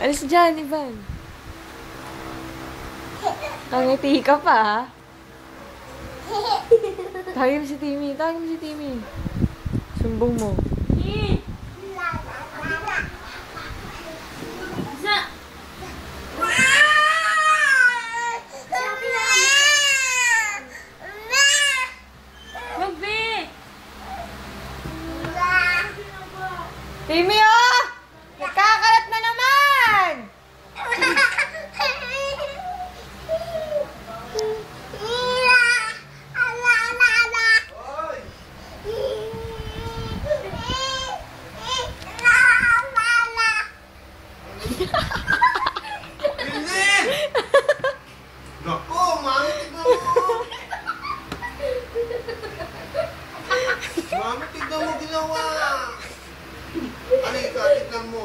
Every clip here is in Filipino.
Alis dyan, Ivan. Tangiti ka pa, ha? Tawagin mo si Timmy. Tawagin mo si Timmy. Sumbong mo. Timmy, oh! Nagkakalat na naman! Nako, mami, tignan mo! Mami, tignan mo ginawa! Halika, tignan mo.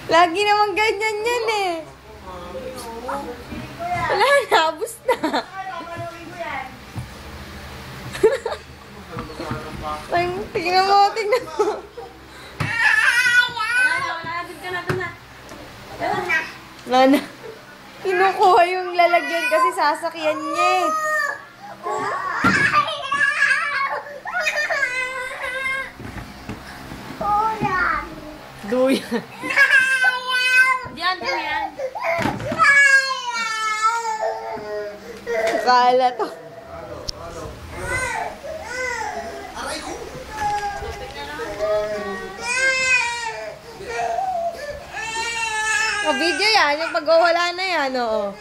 Lagi naman ganyan yan eh. Wala na, abos na. Tingnan mo, tingnan mo. Nana, kinukuha yung lalagyan kasi sasakyan niya eh. Duyan. Diyan, duyan. Kala to. Aray ko! O, video yan. Yung pag-wala na yan, oo.